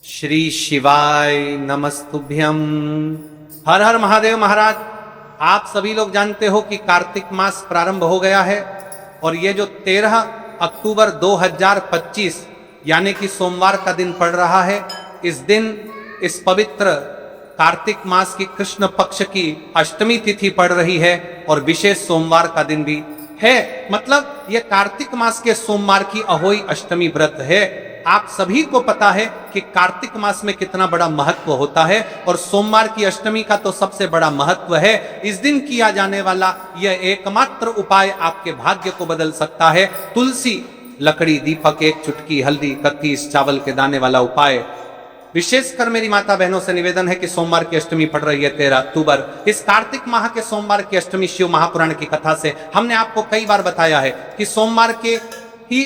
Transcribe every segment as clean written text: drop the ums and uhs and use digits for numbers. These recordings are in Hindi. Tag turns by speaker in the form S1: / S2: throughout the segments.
S1: श्री शिवाय नमस्तुभ्यम। हर हर महादेव। महाराज, आप सभी लोग जानते हो कि कार्तिक मास प्रारंभ हो गया है और ये जो 13 अक्टूबर 2025 यानी कि सोमवार का दिन पड़ रहा है, इस दिन इस पवित्र कार्तिक मास की कृष्ण पक्ष की अष्टमी तिथि पड़ रही है और विशेष सोमवार का दिन भी है। मतलब ये कार्तिक मास के सोमवार की अहोई अष्टमी व्रत है। आप सभी को पता है कि कार्तिक मास में कितना बड़ा महत्व होता है और सोमवार की अष्टमी का तो सबसे बड़ा महत्व है। इस दिन किया जाने वाला यह एकमात्र उपाय आपके भाग्य को बदल सकता है। तुलसी, लकड़ी, दीपक, एक चुटकी हल्दी, 31 चावल के दाने वाला उपाय। विशेषकर मेरी माता बहनों से निवेदन है कि सोमवार की अष्टमी पड़ रही है 13 अक्टूबर। इस कार्तिक माह के सोमवार की अष्टमी शिव महापुराण की कथा से हमने आपको कई बार बताया है कि सोमवार के ही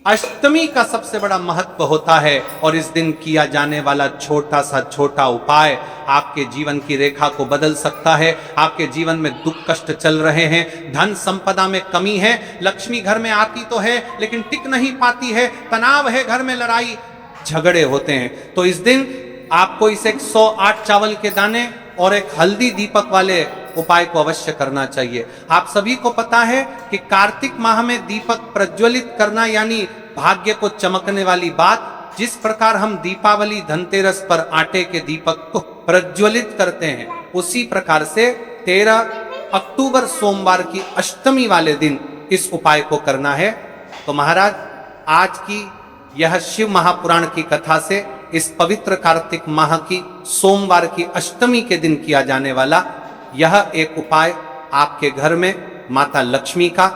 S1: अष्टमी का सबसे बड़ा महत्व होता है और इस दिन किया जाने वाला छोटा सा छोटा उपाय आपके जीवन की रेखा को बदल सकता है। आपके जीवन में दुख कष्ट चल रहे हैं, धन संपदा में कमी है, लक्ष्मी घर में आती तो है लेकिन टिक नहीं पाती है, तनाव है, घर में लड़ाई झगड़े होते हैं, तो इस दिन आपको इस 108 चावल के दाने और एक हल्दी दीपक वाले उपाय को अवश्य करना चाहिए। आप सभी को पता है कि कार्तिक माह में दीपक प्रज्वलित करना यानी भाग्य को चमकने वाली बात। जिस प्रकार हम दीपावली धनतेरस पर आटे के दीपक को प्रज्वलित करते हैं, उसी प्रकार से 13 अक्टूबर सोमवार की अष्टमी वाले दिन इस उपाय को करना है। तो महाराज, आज की यह शिव महापुराण की कथा से इस पवित्र कार्तिक माह की सोमवार की अष्टमी के दिन किया जाने वाला यह एक उपाय आपके घर में माता लक्ष्मी का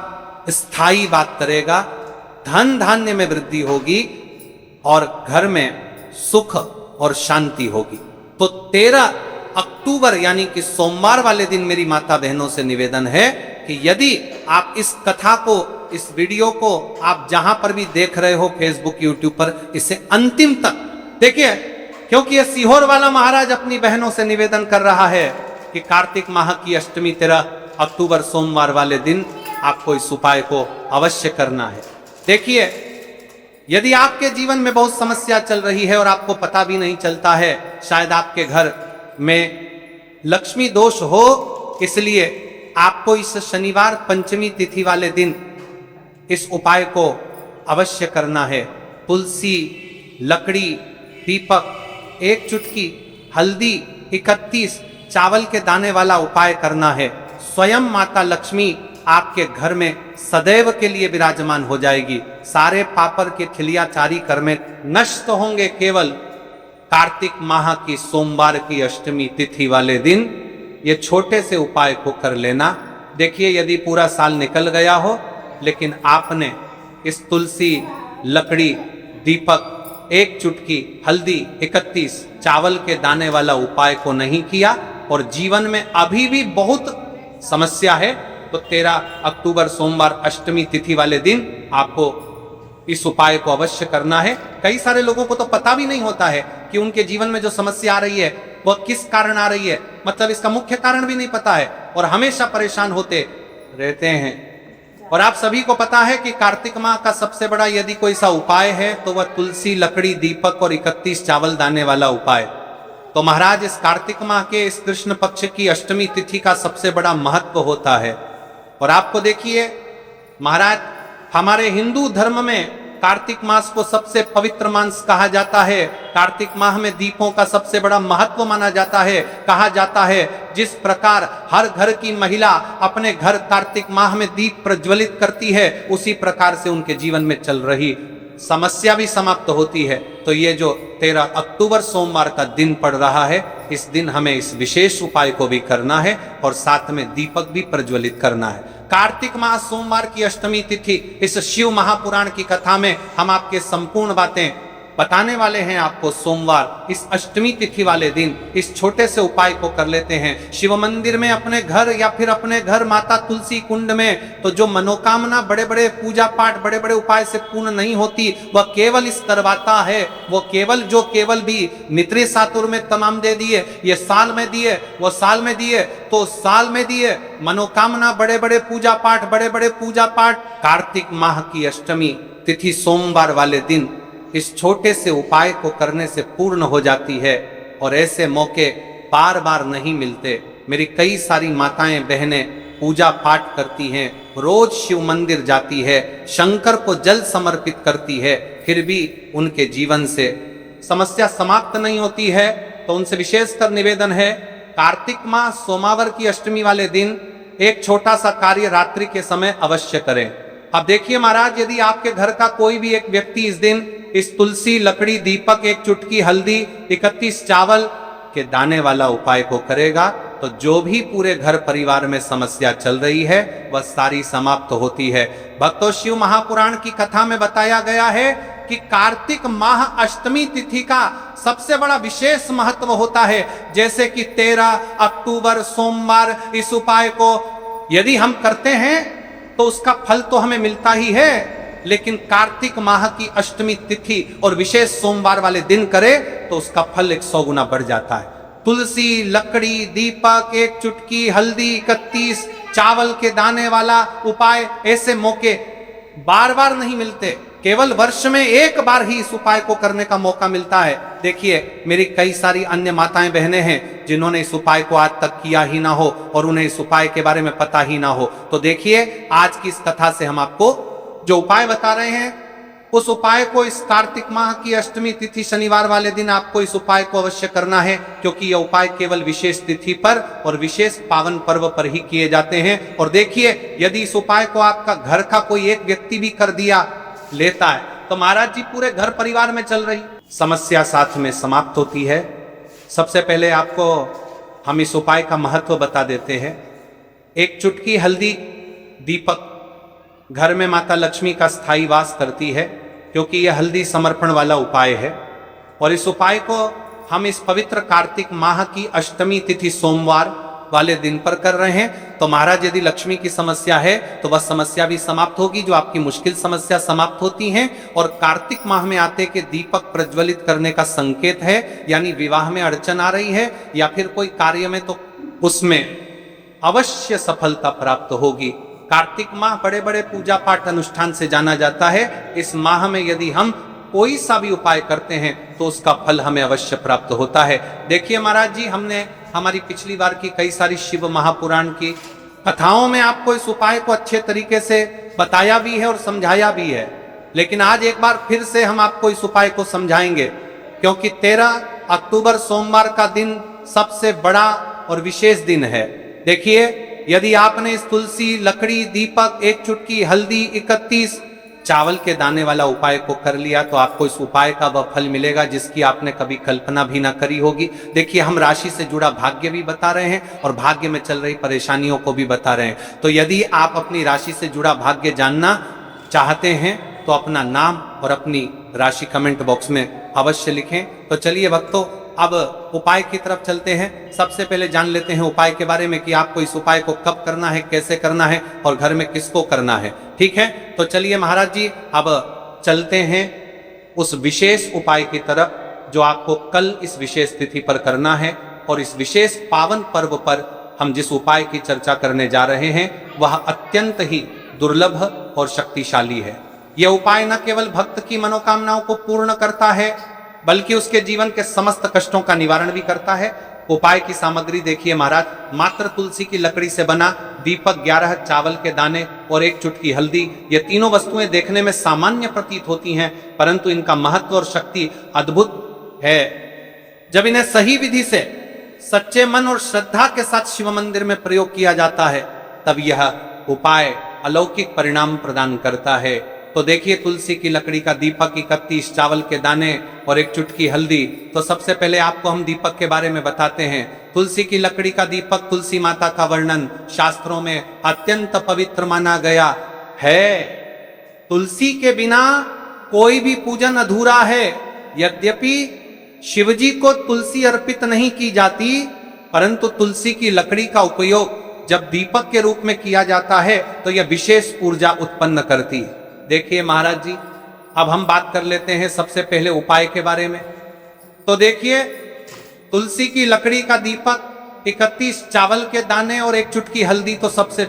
S1: स्थायी बात करेगा। धन धान्य में वृद्धि होगी और घर में सुख और शांति होगी। तो 13 अक्टूबर यानी कि सोमवार वाले दिन मेरी माता बहनों से निवेदन है कि यदि आप इस कथा को, इस वीडियो को आप जहां पर भी देख रहे हो, फेसबुक, यूट्यूब पर, इसे अंतिम तक देखिए, क्योंकि यह सीहोर वाला महाराज अपनी बहनों से निवेदन कर रहा है कि कार्तिक माह की अष्टमी 13 अक्टूबर सोमवार वाले दिन आपको इस उपाय को अवश्य करना है। देखिए, यदि आपके जीवन में बहुत समस्या चल रही है और आपको पता भी नहीं चलता है, शायद आपके घर में लक्ष्मी दोष हो, इसलिए आपको इस शनिवार पंचमी तिथि वाले दिन इस उपाय को अवश्य करना है। तुलसी, लकड़ी, दीपक, एक चुटकी हल्दी, 31 चावल के दाने वाला उपाय करना है। स्वयं माता लक्ष्मी आपके घर में सदैव के लिए विराजमान हो जाएगी। सारे पापर के ठिलियाचारी कर्म नष्ट होंगे। केवल कार्तिक माह की सोमवार की अष्टमी तिथि वाले दिन ये छोटे से उपाय को कर लेना। देखिए, यदि पूरा साल निकल गया हो लेकिन आपने इस तुलसी, लकड़ी, दीपक, एक चुटकी हल्दी, 31 चावल के दाने वाला उपाय को नहीं किया और जीवन में अभी भी बहुत समस्या है, तो 13 अक्टूबर सोमवार अष्टमी तिथि वाले दिन आपको इस उपाय को अवश्य करना है। कई सारे लोगों को तो पता भी नहीं होता है कि उनके जीवन में जो समस्या आ रही है वह किस कारण आ रही है, मतलब इसका मुख्य कारण भी नहीं पता है और हमेशा परेशान होते रहते हैं। और आप सभी को पता है कि कार्तिक माह का सबसे बड़ा यदि कोई सा उपाय है तो वह तुलसी, लकड़ी, दीपक और 31 चावल दाने वाला उपाय। तो महाराज, इस कार्तिक माह के इस कृष्ण पक्ष की अष्टमी तिथि का सबसे बड़ा महत्व होता है। और आपको देखिए महाराज, हमारे हिंदू धर्म में कार्तिक मास को सबसे पवित्र मास कहा जाता है। कार्तिक माह में दीपों का सबसे बड़ा महत्व माना जाता है। कहा जाता है जिस प्रकार हर घर की महिला अपने घर कार्तिक माह में दीप प्रज्वलित करती है, उसी प्रकार से उनके जीवन में चल रही समस्या भी समाप्त होती है। तो ये जो 13 अक्टूबर सोमवार का दिन पड़ रहा है, इस दिन हमें इस विशेष उपाय को भी करना है और साथ में दीपक भी प्रज्वलित करना है। कार्तिक माह सोमवार की अष्टमी तिथि इस शिव महापुराण की कथा में हम आपके संपूर्ण बातें बताने वाले हैं। आपको सोमवार इस अष्टमी तिथि वाले दिन इस छोटे से उपाय को कर लेते हैं। शिव मंदिर में, अपने घर या फिर अपने घर माता तुलसी कुंड में, तो जो मनोकामना बड़े बड़े पूजा पाठ, बड़े बड़े उपाय से पूर्ण नहीं होती, वह केवल इस करवाता है। वो केवल भी नित्रे सातुर में तमाम दे दिए, ये साल में दिए, वो साल में दिए, तो साल में दिए मनोकामना, बड़े बड़े पूजा पाठ, बड़े बड़े पूजा पाठ। कार्तिक माह की अष्टमी तिथि सोमवार वाले दिन इस छोटे से उपाय को करने से पूर्ण हो जाती है और ऐसे मौके बार बार नहीं मिलते। मेरी कई सारी माताएं बहनें पूजा पाठ करती हैं, रोज शिव मंदिर जाती है, शंकर को जल समर्पित करती है, फिर भी उनके जीवन से समस्या समाप्त नहीं होती है। तो उनसे विशेषकर निवेदन है, कार्तिक माह सोमवार की अष्टमी वाले दिन एक छोटा सा कार्य रात्रि के समय अवश्य करें। अब देखिए महाराज, यदि आपके घर का कोई भी एक व्यक्ति इस दिन इस तुलसी, लकड़ी, दीपक, एक चुटकी हल्दी, 31 चावल के दाने वाला उपाय को करेगा तो जो भी पूरे घर परिवार में समस्या चल रही है वह सारी समाप्त होती है। भक्तों, शिव महापुराण की कथा में बताया गया है कि कार्तिक माह अष्टमी तिथि का सबसे बड़ा विशेष महत्व होता है। जैसे कि 13 अक्टूबर सोमवार इस उपाय को यदि हम करते हैं तो उसका फल तो हमें मिलता ही है, लेकिन कार्तिक माह की अष्टमी तिथि और विशेष सोमवार वाले दिन करे तो उसका फल 100 गुना बढ़ जाता है। तुलसी, लकड़ी, दीपक, एक चुटकी हल्दी, 31 चावल के दाने वाला उपाय, ऐसे मौके बार बार नहीं मिलते, केवल वर्ष में एक बार ही इस उपाय को करने का मौका मिलता है। देखिए, मेरी कई सारी अन्य माताएं बहनें हैं जिन्होंने इस उपाय को आज तक किया ही ना हो और उन्हें इस उपाय के बारे में पता ही ना हो। तो देखिए, आज की इस कथा से हम आपको जो उपाय बता रहे हैं उस उपाय को इस कार्तिक माह की अष्टमी तिथि शनिवार वाले दिन आपको इस उपाय को अवश्य करना है, क्योंकि यह उपाय केवल विशेष तिथि पर और विशेष पावन पर्व पर ही किए जाते हैं। और देखिए, यदि इस उपाय को आपका घर का कोई एक व्यक्ति भी कर दिया लेता है तो महाराज जी पूरे घर परिवार में चल रही समस्या साथ में समाप्त होती है। सबसे पहले आपको हम इस उपाय का महत्व बता देते हैं। एक चुटकी हल्दी, दीपक घर में माता लक्ष्मी का स्थायी वास करती है, क्योंकि यह हल्दी समर्पण वाला उपाय है। और इस उपाय को हम इस पवित्र कार्तिक माह की अष्टमी तिथि सोमवार वाले दिन पर कर रहे हैं। तो महाराज, यदि लक्ष्मी की समस्या है तो वह समस्या भी समाप्त होगी, जो आपकी मुश्किल समस्या समाप्त होती हैं। और कार्तिक माह में आते के दीपक प्रज्वलित करने का संकेत है, यानी विवाह में अड़चन आ रही है या फिर कोई कार्य में, तो उसमें अवश्य सफलता प्राप्त होगी। कार्तिक माह बड़े बड़े पूजा पाठ अनुष्ठान से जाना जाता है। इस माह में यदि हम कोई सा भी उपाय करते हैं तो उसका फल हमें अवश्य प्राप्त होता है। देखिए महाराज जी, हमने हमारी पिछली बार की कई सारी शिव महापुराण की कथाओं में आपको इस उपाय को अच्छे तरीके से बताया भी है और समझाया भी है, लेकिन आज एक बार फिर से हम आपको इस उपाय को समझाएंगे, क्योंकि 13 अक्टूबर सोमवार का दिन सबसे बड़ा और विशेष दिन है। देखिए, यदि आपने इस तुलसी, लकड़ी, दीपक, एक चुटकी हल्दी, 31 चावल के दाने वाला उपाय को कर लिया तो आपको इस उपाय का वह फल मिलेगा जिसकी आपने कभी कल्पना भी ना करी होगी। देखिए, हम राशि से जुड़ा भाग्य भी बता रहे हैं और भाग्य में चल रही परेशानियों को भी बता रहे हैं। तो यदि आप अपनी राशि से जुड़ा भाग्य जानना चाहते हैं तो अपना नाम और अपनी राशि कमेंट बॉक्स में अवश्य लिखें। तो चलिए भक्तों, अब उपाय की तरफ चलते हैं। सबसे पहले जान लेते हैं उपाय के बारे में कि आपको इस उपाय को कब करना है, कैसे करना है और घर में किसको करना है। ठीक है, तो चलिए महाराज जी, अब चलते हैं उस विशेष उपाय की तरफ जो आपको कल इस विशेष तिथि पर करना है। और इस विशेष पावन पर्व पर हम जिस उपाय की चर्चा करने जा रहे हैं वह अत्यंत ही दुर्लभ और शक्तिशाली है। यह उपाय न केवल भक्त की मनोकामनाओं को पूर्ण करता है बल्कि उसके जीवन के समस्त कष्टों का निवारण भी करता है। उपाय की सामग्री देखिए महाराज, मात्र तुलसी की लकड़ी से बना दीपक, 11 चावल के दाने और एक चुटकी हल्दी। ये तीनों वस्तुएं देखने में सामान्य प्रतीत होती हैं, परंतु इनका महत्व और शक्ति अद्भुत है। जब इन्हें सही विधि से सच्चे मन और श्रद्धा के साथ शिव मंदिर में प्रयोग किया जाता है तब यह उपाय अलौकिक परिणाम प्रदान करता है। तो देखिए, तुलसी की लकड़ी का दीपक, 31 चावल के दाने और एक चुटकी हल्दी। तो सबसे पहले आपको हम दीपक के बारे में बताते हैं। तुलसी की लकड़ी का दीपक, तुलसी माता का वर्णन शास्त्रों में अत्यंत पवित्र माना गया है। तुलसी के बिना कोई भी पूजन अधूरा है। यद्यपि शिवजी को तुलसी अर्पित नहीं की जाती, परंतु तुलसी की लकड़ी का उपयोग जब दीपक के रूप में किया जाता है तो यह विशेष ऊर्जा उत्पन्न करती है। देखिए महाराज जी, अब हम बात कर लेते हैं सबसे पहले उपाय के बारे में। तो देखिए, तुलसी की लकड़ी का दीपक, 31 चावल के दाने और एक चुटकी हल्दी। तो सबसे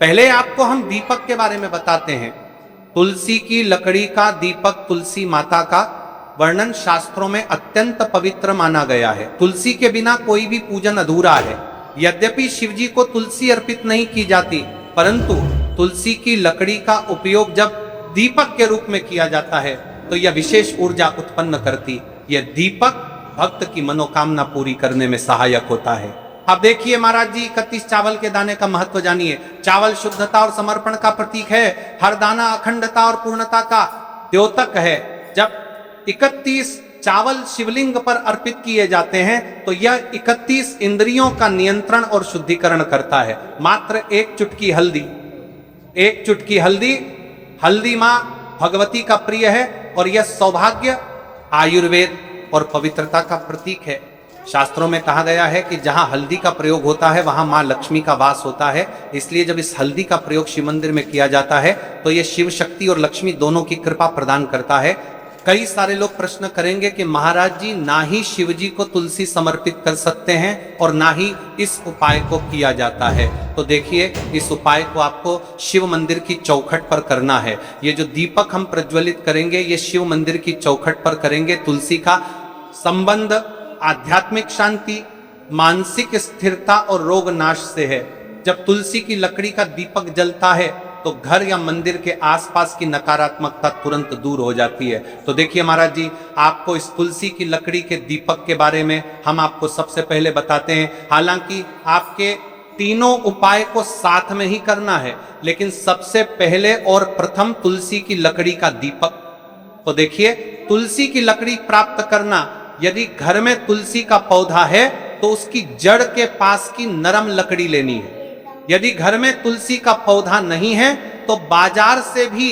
S1: पहले आपको हम दीपक के बारे में बताते हैं। तुलसी की लकड़ी का दीपक तुलसी माता का वर्णन शास्त्रों में अत्यंत पवित्र माना गया है। तुलसी के बिना कोई भी पूजन अधूरा है। यद्यपि शिव जी को तुलसी अर्पित नहीं की जाती, परंतु तुलसी की लकड़ी का उपयोग जब दीपक के रूप में किया जाता है तो यह विशेष ऊर्जा उत्पन्न करती। यह दीपक भक्त की मनोकामना पूरी करने में सहायक होता है। अब देखिए महाराज जी, 31 चावल के दाने का महत्व जानिए। चावल शुद्धता और समर्पण का प्रतीक है। हर दाना अखंडता और पूर्णता का द्योतक है। जब 31 चावल शिवलिंग पर अर्पित किए जाते हैं तो यह 31 इंद्रियों का नियंत्रण और शुद्धिकरण करता है। मात्र एक चुटकी हल्दी, हल्दी मां भगवती का प्रिय है और यह सौभाग्य, आयुर्वेद और पवित्रता का प्रतीक है। शास्त्रों में कहा गया है कि जहां हल्दी का प्रयोग होता है वहां मां लक्ष्मी का वास होता है। इसलिए जब इस हल्दी का प्रयोग शिव मंदिर में किया जाता है तो यह शिव शक्ति और लक्ष्मी दोनों की कृपा प्रदान करता है। कई सारे लोग प्रश्न करेंगे कि महाराज जी, ना ही शिव जी को तुलसी समर्पित कर सकते हैं और ना ही इस उपाय को किया जाता है। तो देखिए, इस उपाय को आपको शिव मंदिर की चौखट पर करना है। ये जो दीपक हम प्रज्वलित करेंगे ये शिव मंदिर की चौखट पर करेंगे। तुलसी का संबंध आध्यात्मिक शांति, मानसिक स्थिरता और रोग नाश से है। जब तुलसी की लकड़ी का दीपक जलता है तो घर या मंदिर के आसपास की नकारात्मकता तुरंत दूर हो जाती है। तो देखिए महाराज जी, आपको इस तुलसी की लकड़ी के दीपक के बारे में हम आपको सबसे पहले बताते हैं। हालांकि आपके तीनों उपाय को साथ में ही करना है, लेकिन सबसे पहले और प्रथम तुलसी की लकड़ी का दीपक। तो देखिए, तुलसी की लकड़ी प्राप्त करना, यदि घर में तुलसी का पौधा है तो उसकी जड़ के पास की नरम लकड़ी लेनी है। यदि घर में तुलसी का पौधा नहीं है तो बाजार से भी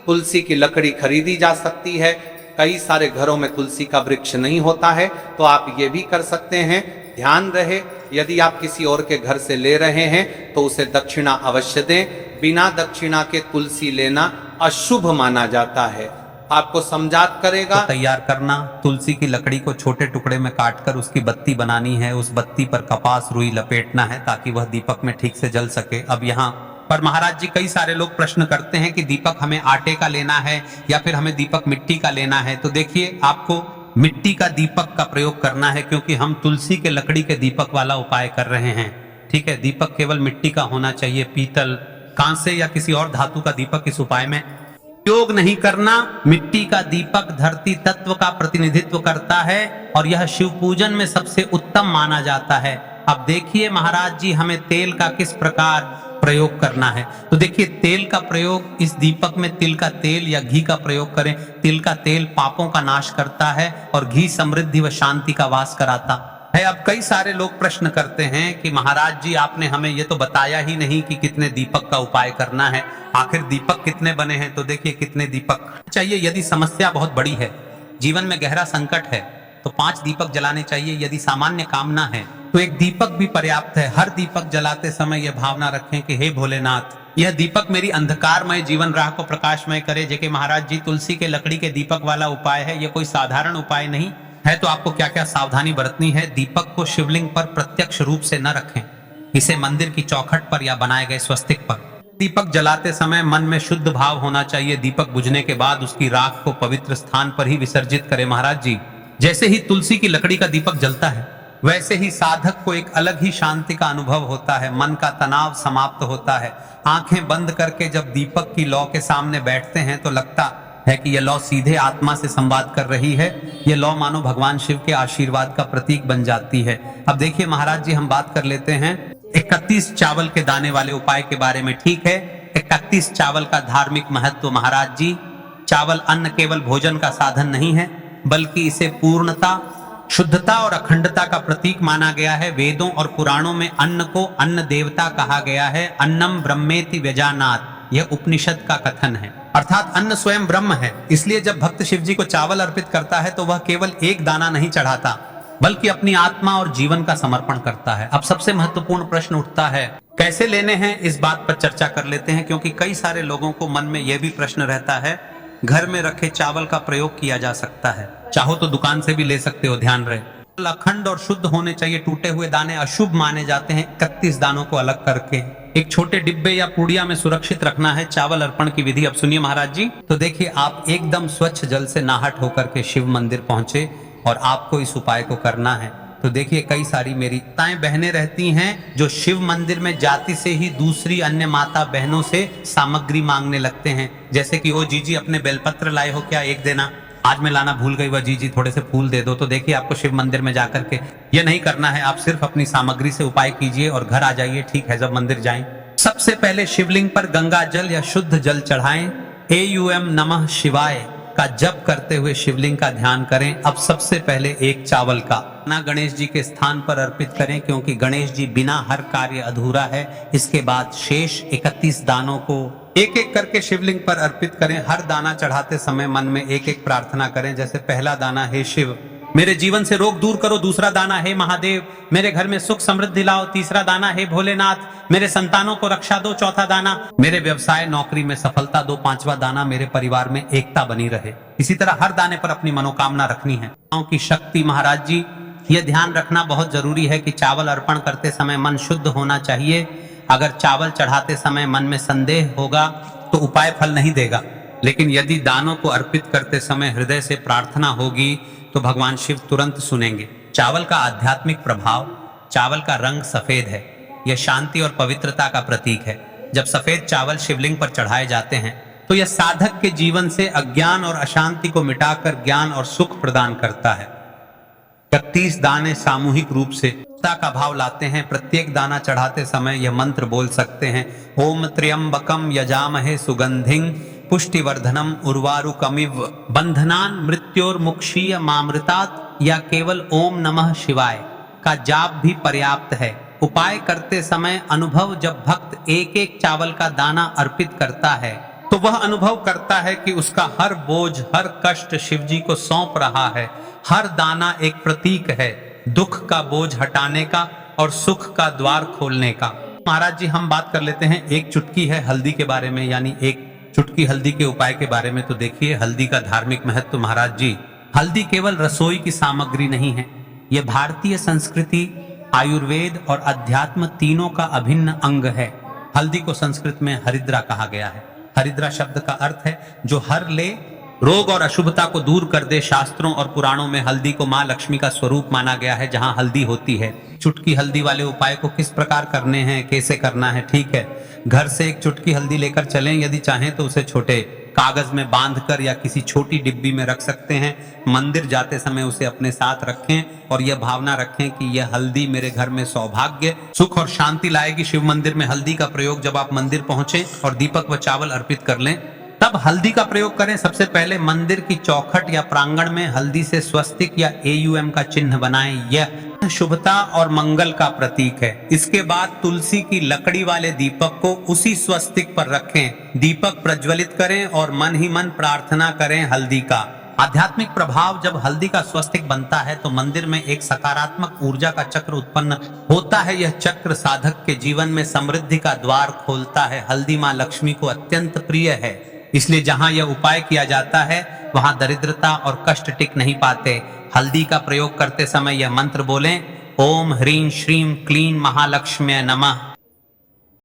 S1: तुलसी की लकड़ी खरीदी जा सकती है। कई सारे घरों में तुलसी का वृक्ष नहीं होता है तो आप ये भी कर सकते हैं। ध्यान रहे, यदि आप किसी और के घर से ले रहे हैं तो उसे दक्षिणा अवश्य दें। बिना दक्षिणा के तुलसी लेना अशुभ माना जाता है। आपको समझात करेगा।
S2: तो तैयार करना, तुलसी की लकड़ी को छोटे टुकड़े में काटकर उसकी बत्ती बनानी है। उस बत्ती पर कपास रुई लपेटना है ताकि वह दीपक में ठीक से जल सके। अब यहाँ पर महाराज जी, कई सारे लोग प्रश्न करते हैं कि दीपक हमें आटे का लेना है या फिर हमें दीपक मिट्टी का लेना है। तो देखिए, आपको मिट्टी का दीपक का प्रयोग करना है क्योंकि हम तुलसी के लकड़ी के दीपक वाला उपाय कर रहे हैं। ठीक है, दीपक केवल मिट्टी का होना चाहिए। पीतल, कांसे या किसी और धातु का दीपक इस उपाय में उपयोग नहीं करना। मिट्टी का दीपक धरती तत्व का प्रतिनिधित्व करता है और यह शिव पूजन में सबसे उत्तम माना जाता है। अब देखिए महाराज जी, हमें तेल का किस प्रकार प्रयोग करना है। तो देखिए, तेल का प्रयोग इस दीपक में तिल का तेल या घी का प्रयोग करें। तिल का तेल पापों का नाश करता है और घी समृद्धि व शांति का वास कराता है। अब कई सारे लोग प्रश्न करते हैं कि महाराज जी, आपने हमें ये तो बताया ही नहीं कि कितने दीपक का उपाय करना है। आखिर दीपक कितने बने हैं? तो देखिए, कितने दीपक चाहिए। यदि समस्या बहुत बड़ी है, जीवन में गहरा संकट है, तो 5 दीपक जलाने चाहिए। यदि सामान्य कामना है तो 1 दीपक भी पर्याप्त है। हर दीपक जलाते समय यह भावना रखें कि हे भोलेनाथ, यह दीपक मेरी अंधकारमय जीवन राह को प्रकाशमय करे। जेके महाराज जी, तुलसी के लकड़ी के दीपक वाला उपाय है, यह कोई साधारण उपाय नहीं है। तो आपको क्या क्या सावधानी बरतनी है। दीपक को शिवलिंग पर प्रत्यक्ष रूप से न रखें, इसे मंदिर की चौखट पर या बनाए गए स्वस्तिक पर। दीपक जलाते समय मन में शुद्ध भाव होना चाहिए। दीपक बुझने के बाद उसकी राख को पवित्र स्थान पर ही विसर्जित करें। महाराज जी, जैसे ही तुलसी की लकड़ी का दीपक जलता है वैसे ही साधक को एक अलग ही शांति का अनुभव होता है। मन का तनाव समाप्त होता है। आंखें बंद करके जब दीपक की लौ के सामने बैठते हैं तो लगता है कि यह लौ सीधे आत्मा से संवाद कर रही है। यह लौ मानो भगवान शिव के आशीर्वाद का प्रतीक बन जाती है। अब देखिए महाराज जी, हम बात कर लेते हैं 31 चावल के दाने वाले उपाय के बारे में। ठीक है, 31 चावल का धार्मिक महत्व। महाराज जी, चावल अन्न केवल भोजन का साधन नहीं है, बल्कि इसे पूर्णता, शुद्धता और अखंडता का प्रतीक माना गया है। वेदों और पुराणों में अन्न को अन्न देवता कहा गया है। अन्नम ब्रह्मेति व्यजानात्, यह उपनिषद का कथन है। अर्थात अन्न स्वयं ब्रह्म है। इसलिए जब भक्त शिव जी को चावल अर्पित करता है तो वह केवल एक दाना नहीं चढ़ाता, बल्कि अपनी आत्मा और जीवन का समर्पण करता है। अब सबसे महत्वपूर्ण प्रश्न उठता है, कैसे लेने हैं? इस बात पर चर्चा कर लेते हैं, क्योंकि कई सारे लोगों को मन में यह भी प्रश्न रहता है। घर में रखे चावल का प्रयोग किया जा सकता है, चाहो तो दुकान से भी ले सकते हो। ध्यान रहे, अखंड और शुद्ध होने चाहिए। टूटे हुए दाने अशुभ माने जाते हैं। 31 दानों को अलग करके एक छोटे डिब्बे या पुड़िया में सुरक्षित रखना है चावल अर्पण की विधि। अब सुनिए महाराज जी। तो देखिए, आप एकदम स्वच्छ जल से नहाट होकर के शिव मंदिर पहुंचे और आपको इस उपाय को करना है। तो देखिए, कई सारी मेरी ताएं बहनें रहती हैं जो शिव मंदिर में जाति से ही दूसरी अन्य माता बहनों से सामग्री मांगने लगते हैं, जैसे कि वो जीजी अपने बेलपत्र लाए हो क्या, एक देना, आज मैं लाना भूल गई, वह जीजी थोड़े से फूल दे दो। तो देखिए, आपको शिव मंदिर में जाकर के ये नहीं करना है। आप सिर्फ अपनी सामग्री से उपाय कीजिए और घर आ जाइए, ठीक है। जब मंदिर जाएं, सबसे पहले शिवलिंग पर गंगा जल या शुद्ध जल चढ़ाएं। AUM नमः शिवाय का जप करते हुए शिवलिंग का ध्यान करें। अब सबसे पहले एक चावल का दाना गणेश जी के स्थान पर अर्पित करें, क्योंकि गणेश जी बिना हर कार्य अधूरा है। इसके बाद शेष 31 दानों को एक एक करके शिवलिंग पर अर्पित करें। हर दाना चढ़ाते समय मन में एक एक प्रार्थना करें, जैसे पहला दाना, हे शिव मेरे जीवन से रोग दूर करो। दूसरा दाना, हे महादेव मेरे घर में सुख समृद्धि लाओ। तीसरा दाना, हे भोलेनाथ मेरे संतानों को रक्षा दो। चौथा दाना, मेरे व्यवसाय नौकरी में सफलता दो। पांचवा दाना, मेरे परिवार में एकता बनी रहे। इसी तरह हर दाने पर अपनी मनोकामना रखनी है। की शक्ति महाराज जी, यह ध्यान रखना बहुत जरूरी है कि चावल अर्पण करते समय मन शुद्ध होना चाहिए। अगर चावल चढ़ाते समय मन में संदेह होगा तो उपाय फल नहीं देगा, लेकिन यदि दानों को अर्पित करते समय हृदय से प्रार्थना होगी तो भगवान शिव तुरंत सुनेंगे। चावल का आध्यात्मिक प्रभाव, चावल का रंग सफेद है, यह शांति और पवित्रता का प्रतीक है। जब सफेद चावल शिवलिंग पर चढ़ाए जाते हैं तो यह साधक के जीवन से अज्ञान और अशांति को मिटाकर ज्ञान और सुख प्रदान करता है। 31 दाने सामूहिक रूप से का भाव लाते हैं। प्रत्येक दाना चढ़ाते समय यह मंत्र बोल सकते हैं, ओम त्र्यंबकम यजामहे सुगंधिं पुष्टिवर्धनम उर्वारुकमिव बंधनान मृत्योर्मुक्षीय मामृतात्, या केवल ओम नमः शिवाय का जाप भी पर्याप्त है। उपाय करते समय अनुभव, जब भक्त एक एक चावल का दाना अर्पित करता है तो वह अनुभव करता है कि उसका हर बोझ, हर कष्ट शिवजी को सौंप रहा है। हर दाना एक प्रतीक है दुख का बोझ हटाने का और सुख का द्वार खोलने का। महाराज जी, हम बात कर लेते हैं एक चुटकी है हल्दी के बारे में, यानी एक चुटकी हल्दी के उपाय के बारे में। तो देखिए, हल्दी का धार्मिक महत्व महाराज जी, हल्दी केवल रसोई की सामग्री नहीं है, यह भारतीय संस्कृति, आयुर्वेद और अध्यात्म तीनों का अभिन्न अंग है। हल्दी को संस्कृत में हरिद्रा कहा गया है। हरिद्रा शब्द का अर्थ है जो हर ले, रोग और अशुभता को दूर कर दे। शास्त्रों और पुराणों में हल्दी को मां लक्ष्मी का स्वरूप माना गया है। जहां हल्दी होती है, चुटकी हल्दी वाले उपाय को किस प्रकार करने हैं, कैसे करना है, ठीक है। घर से एक चुटकी हल्दी लेकर चलें, यदि चाहें तो उसे छोटे कागज में बांधकर या किसी छोटी डिब्बी में रख सकते हैं। मंदिर जाते समय उसे अपने साथ रखें और यह भावना रखें कि यह हल्दी मेरे घर में सौभाग्य, सुख और शांति लाएगी। शिव मंदिर में हल्दी का प्रयोग, जब आप मंदिर पहुंचे और दीपक व चावल अर्पित कर लें तब हल्दी का प्रयोग करें। सबसे पहले मंदिर की चौखट या प्रांगण में हल्दी से स्वस्तिक या AUM का चिन्ह बनाएं, यह शुभता और मंगल का प्रतीक है। इसके बाद तुलसी की लकड़ी वाले दीपक को उसी स्वस्तिक पर रखें, दीपक प्रज्वलित करें और मन ही मन प्रार्थना करें हल्दी का। आध्यात्मिक प्रभाव, जब हल्दी का स्वस्तिक बनता है तो मंदिर में एक सकारात्मक ऊर्जा का चक्र उत्पन्न होता है। यह चक्र साधक के जीवन में समृद्धि का द्वार खोलता है। हल्दी मां लक्ष्मी को अत्यंत प्रिय है, इसलिए जहां यह उपाय किया जाता है वहां दरिद्रता और कष्ट टिक नहीं पाते। हल्दी का प्रयोग करते समय यह मंत्र बोलें, ओम ह्रीं श्रीं क्लीं महालक्ष्म्यै नमः।